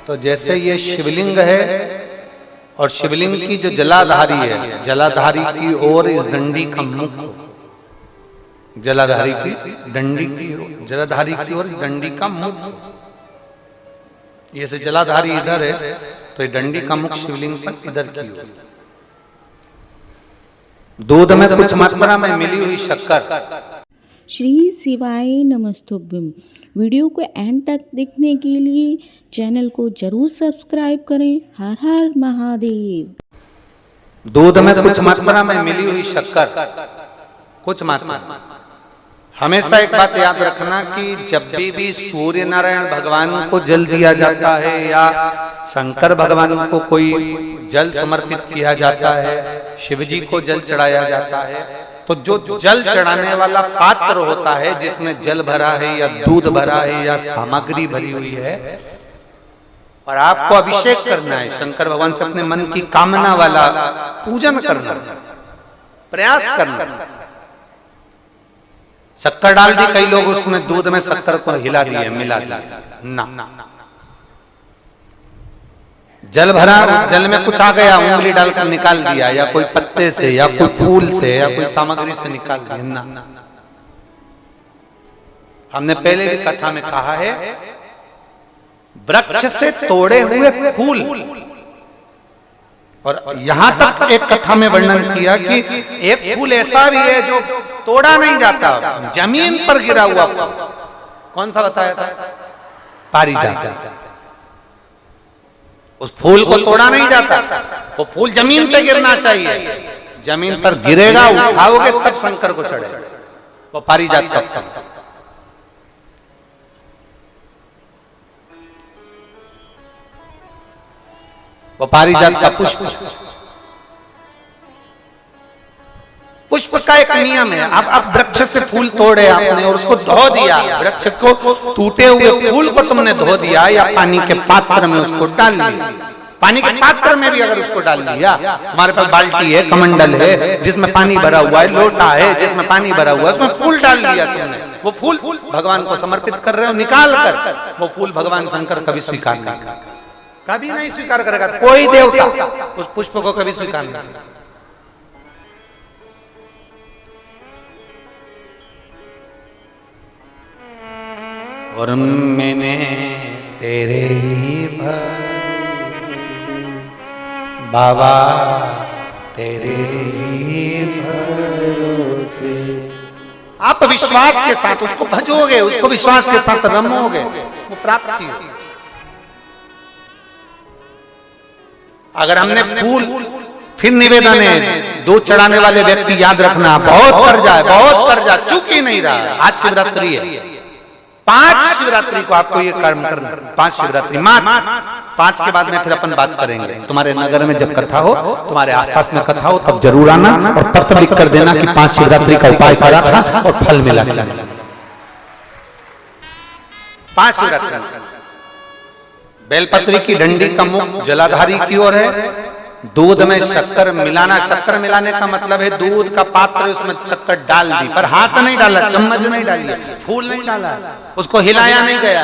तो जैसे ये शिवलिंग है और शिवलिंग की जो जलाधारी है, जलाधारी की ओर इस डंडी का मुख, जलाधारी की डंडी की, जलाधारी की ओर इस डंडी का मुख, ये से जलाधारी इधर है तो ये डंडी का मुख शिवलिंग पर इधर की ओर। दूध में कुछ मात्रा में मिली हुई शक्कर। श्री शिवाय नमस्तुभ्यम। वीडियो को एंड तक देखने के लिए चैनल को जरूर सब्सक्राइब करें। हर हर महादेव। दूध में कुछ मात्रा में मिली हुई शक्कर, कुछ मात्रा। हमेशा एक बात याद रखना कि जब भी सूर्य नारायण भगवान को जल दिया जाता है या शंकर भगवान को कोई जल समर्पित किया जाता है, शिव जी को जल चढ़ाया जाता है, तो जो जल चढ़ाने वाला पात्र होता है जिसमें जल भरा है या दूध भरा है या सामग्री भरी हुई है, और आपको अभिषेक करना है, शंकर भगवान से अपने मन की कामना वाला पूजन करना, प्रयास करना। शक्कर डाल दी, कई लोग उसमें दूध में शक्कर को हिला दिए, मिला दिया ना, जल भरा, जल में कुछ आ गया, उंगली डालकर निकाल दिया, या कोई पत्ते से या कोई फूल से या कोई सामग्री से निकाल दिया ना। हमने पहले भी कथा में कहा है, वृक्ष से तोड़े हुए फूल, और यहां तक एक कथा में वर्णन किया कि एक फूल ऐसा भी है जो तोड़ा नहीं जाता, जमीन पर गिरा हुआ फूल। कौन सा बताया था? पारिजात। उस फूल को तोड़ा नहीं जाता, वो फूल जमीन पे गिरना चाहिए, जमीन पर गिरेगा, उठाओगे तब शंकर को चढ़ेगा। वो पारिजात का फूल। वो पारिजात का पुष्प। पुष्प का एक नियम है, अब वृक्ष से फूल तोड़े आपने और उसको धो दिया, वृक्ष को टूटे हुए फूल को तुमने धो दिया या पानी के पात्र में उसको डाल लिया, पानी के पात्र में भी अगर उसको डाल दिया, तुम्हारे पास बाल्टी है, कमंडल है जिसमें पानी भरा हुआ है, लोटा है जिसमें पानी भरा हुआ है, उसमें फूल डाल दिया तुमने, वो फूल भगवान को समर्पित कर रहे हो, निकाल कर वो फूल भगवान शंकर कभी स्वीकार नहीं करेगा, कभी नहीं स्वीकार करेगा, कोई देवता उस पुष्प को कभी स्वीकार नहीं करेगा। और मैंने तेरे ही बाबा तेरे ही भरोसे, आप विश्वास के साथ उसको भजोगे, उसको विश्वास के साथ रमोगे, वो प्राप्ति होगी। अगर हमने फूल, फिर निवेदन है, दूध चढ़ाने वाले व्यक्ति याद रखना, बहुत कर्जा चूक ही नहीं रहा। आज शिवरात्रि है, 5 शिवरात्रि को आपको ये कर्म करना, 5 शिवरात्रि, 5 के बाद में फिर अपन बात करेंगे। तुम्हारे नगर में जब कथा हो, तुम्हारे आसपास में कथा हो, तब जरूर आना और पत्र लिख कर देना कि 5 शिवरात्रि का उपाय करा था और फल मिला। 5 शिवरात्रि। बेलपत्री की डंडी का मुख जलाधारी की ओर है, दूध में शक्कर मिलाना, शक्कर मिलाने का मतलब है दूध का पात्र, उसमें शक्कर डाल दी, पर हाथ नहीं डाला, चम्मच नहीं डाली, फूल नहीं डाला, उसको हिलाया नहीं गया।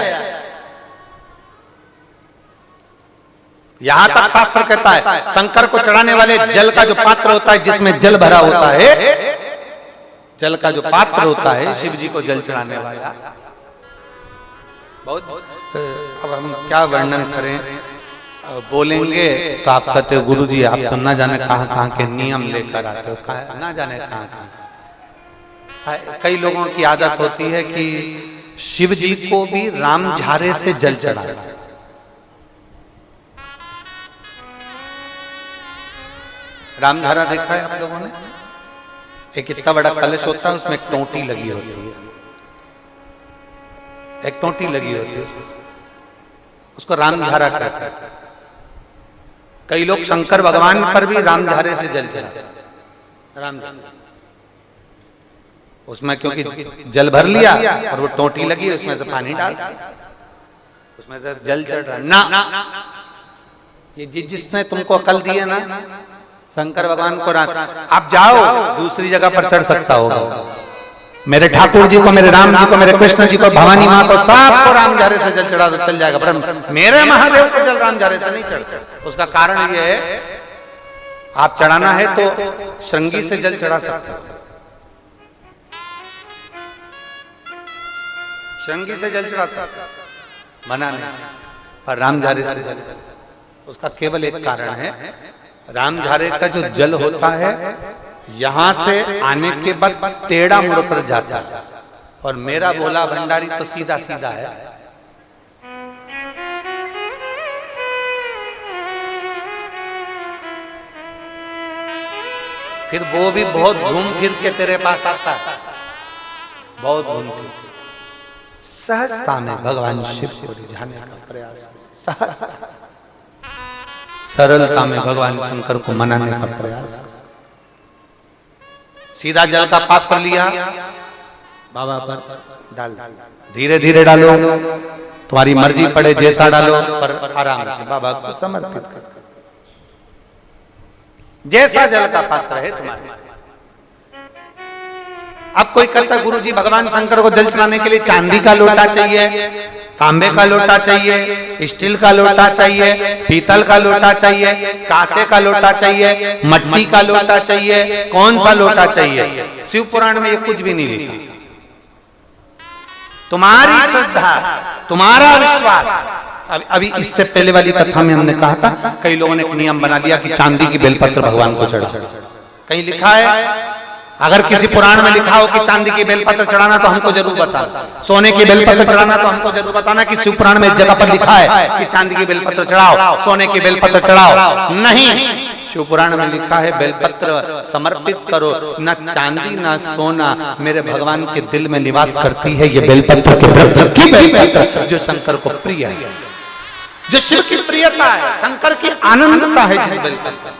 यहां तक शास्त्र कहता है शंकर को चढ़ाने वाले जल का जो पात्र होता है, जिसमें जल भरा होता है, जल का जो पात्र होता है, शिव जी को जल चढ़ाने वाला, बहुत अब हम क्या वर्णन करें, बोलेंगे तो आप कहते हो गुरुजी आप तो ना जाने कहां के नियम लेकर आते हो, ना जाने कहां। कई लोगों की आदत होती है कि शिव जी को भी राम झारे से जल चढ़ाना। राम झारा देखा है आप लोगों ने? एक इतना बड़ा कलश होता है, उसमें एक टोंटी लगी होती है, एक टोंटी लगी होती है, उसको राम झारा कहते हैं। कई लोग शंकर भगवान पर भी राम झारे से जल चढ़ाते, राम झारे उसमें, क्योंकि जल भर लिया और वो टोंटी लगी, उसमें से पानी डाल, उसमें से जल चढ़ रहा ना। ये जिसने तुमको अकल दी है ना, शंकर भगवान को, आप जाओ दूसरी जगह पर चढ़ सकता होगा, मेरे ठाकुर जी को, मेरे राम जी को, मेरे कृष्ण जी को, भवानी माँ को, सबको रामझारे से जल चढ़ा दो, चल जाएगा। पर मेरे महादेव को जल रामझारे से नहीं चढ़ता। उसका कारण ये है, आप चढ़ाना है तो श्रृंगी से जल चढ़ा सकते हो, श्रृंगी से जल चढ़ा सकते हो, मना नहीं, पर रामझारे से जल। उसका केवल एक कारण है, रामझारे का जो जल होता है यहां से आने के बाद टेढ़ा मुड़कर जाता है, और मेरा भोला भंडारी तो सीधा सीधा है। फिर वो भी बहुत घूम फिर के तेरे पास आता है, बहुत घूम फिर। सहजता में भगवान शिव को रिझाने का प्रयास, सहजता, सरलता में भगवान शंकर को मनाने का प्रयास। सीधा जल का पात्र लिया, बाबा पर डाल दिया, धीरे धीरे डालो, तुम्हारी मर्जी पड़े जैसा डालो, पर आराम से बाबा को समर्पित करो। जैसा जल का पात्र है तुम्हारे। अब कोई कहता है गुरुजी भगवान शंकर को जल चढ़ाने के लिए चांदी का लोटा चाहिए, तांबे का लोटा चाहिए, स्टील का लोटा चाहिए, पीतल का लोटा चाहिए, कांसे का लोटा चाहिए, मट्टी का लोटा चाहिए, कौन सा लोटा चाहिए? शिव पुराण में ये कुछ भी नहीं लिखा। तुम्हारी श्रद्धा, तुम्हारा विश्वास। अभी इससे पहले वाली कथा में हमने कहा था, कई लोगों ने एक नियम बना लिया कि चांदी की बेलपत्र भगवान को चढ़ा। कहीं लिखा है? अगर किसी पुराण में लिखा हो कि चांदी की बेलपत्र चढ़ाना तो हमको जरूर बताना, सोने की बेलपत्र चढ़ाना तो हमको जरूर बताना कि शिव पुराण में एक जगह पर लिखा है कि चांदी की बेलपत्र चढ़ाओ, सोने की बेलपत्र चढ़ाओ। नहीं, शिव पुराण में लिखा है बेलपत्र समर्पित करो, न चांदी न सोना, मेरे भगवान के दिल में निवास करती है ये बेलपत्र के वृक्ष की बेलपत्र, जो शंकर को प्रिय है, जो शिव की प्रियता है, शंकर की आनंदता है जिस बेलपत्र।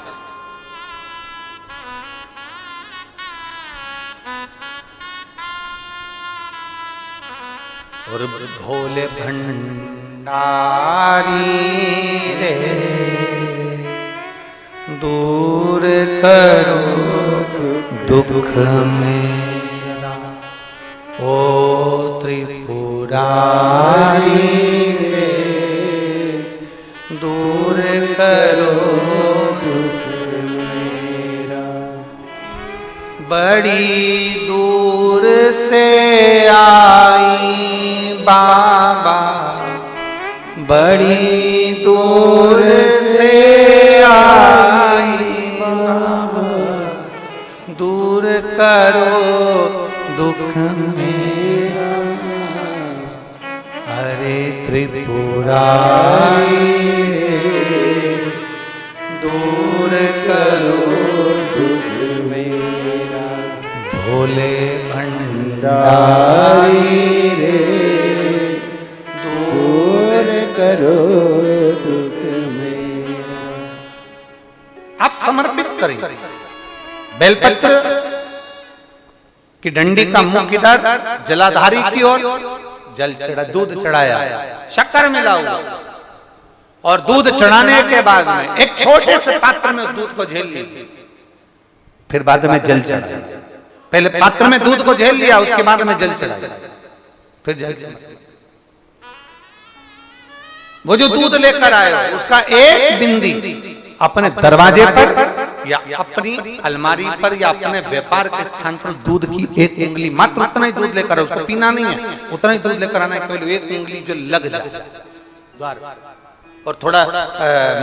और भोले भंडारी रे दूर करो दुख मेरा, ओ त्रिपुरारी रे दूर करो दुख मेरा। बड़ी दूर से आई बाबा, बड़ी दूर से आई बाबा, दूर करो दुख मेरा। हरे त्रिपुरारी दूर करो दुख मेरा, भोले भंडारी करो दुख मेरा। आप समर्पित करें। बेलपत्र की डंडी का मुख किधर? जलाधारी की ओर। जल चढ़ा, दूध चढ़ाया, शक्कर मिला हुआ, और दूध चढ़ाने के बाद में एक छोटे से पात्र में उस दूध को झेल लिया, फिर बाद में जल चढ़ाया। पहले पात्र में दूध को झेल लिया, उसके बाद में जल चढ़ाया, फिर जल चढ़ाया। वो जो दूध लेकर आए हो उसका एक बिंदी अपने दरवाजे पर या अपनी अलमारी पर या अपने व्यापार के स्थान पर दूध की एक उंगली, मात्र उतना ही दूध लेकर आओ, उसको पीना नहीं है, उतना ही दूध लेकर आना है, केवल एक उंगली जो लग जाए द्वार। और थोड़ा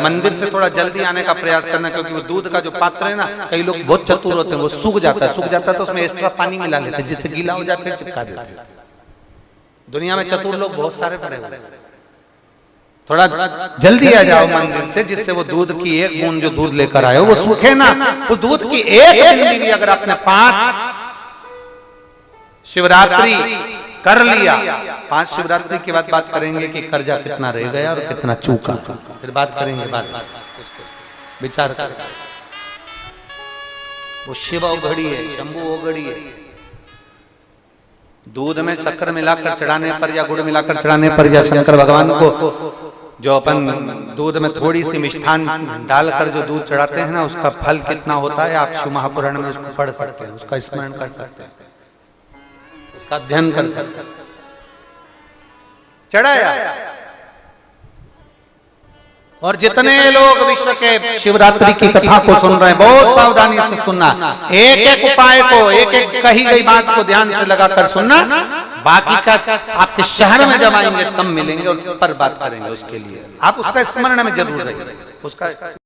मंदिर से थोड़ा जल्दी आने का प्रयास करना, क्योंकि वो दूध का जो पात्र है ना, कई लोग बहुत चतुर होते हैं, वो सूख जाता है तो उसमें एक्स्ट्रा पानी मिला लेते हैं, जिससे गीला हो जाता है, चिपका देते हैं। दुनिया में चतुर लोग बहुत सारे पड़े हुए हैं। थोड़ा जल्दी आ जाओ मंदिर से, जिससे वो दूध की एक बूंद जो दूध लेकर आए हो वो सूखे ना। उस दूध की एक बूंदी भी अगर आपने 5 शिवरात्रि कर लिया, 5 शिवरात्रि के बाद बात करेंगे कि कर्जा कितना रह गया और कितना चूका, फिर बात करेंगे, बात विचार कर। वो शिव औघड़ी है, शंभु औघड़ी है। दूध में शक्कर मिलाकर चढ़ाने पर या गुड़ मिलाकर चढ़ाने पर या शंकर भगवान को जो अपन दूध में थोड़ी सी मिष्ठान डालकर जो दूध चढ़ाते हैं ना, उसका फल कितना होता है आप शिव महापुराण में उसको पढ़ सकते हैं, उसका स्मरण कर सकते हैं। का अध्ययन कर सकते, चढ़ाया। और जितने लोग विश्व के शिवरात्रि की कथा को सुन रहे हैं, बहुत सावधानी से सुनना, एक एक उपाय को, एक एक कही गई बात को ध्यान से लगाकर सुनना। बाकी का आपके शहर में जब आएंगे तब मिलेंगे और पर बात करेंगे। उसके लिए आप उसका स्मरण में जरूर रहिए, उसका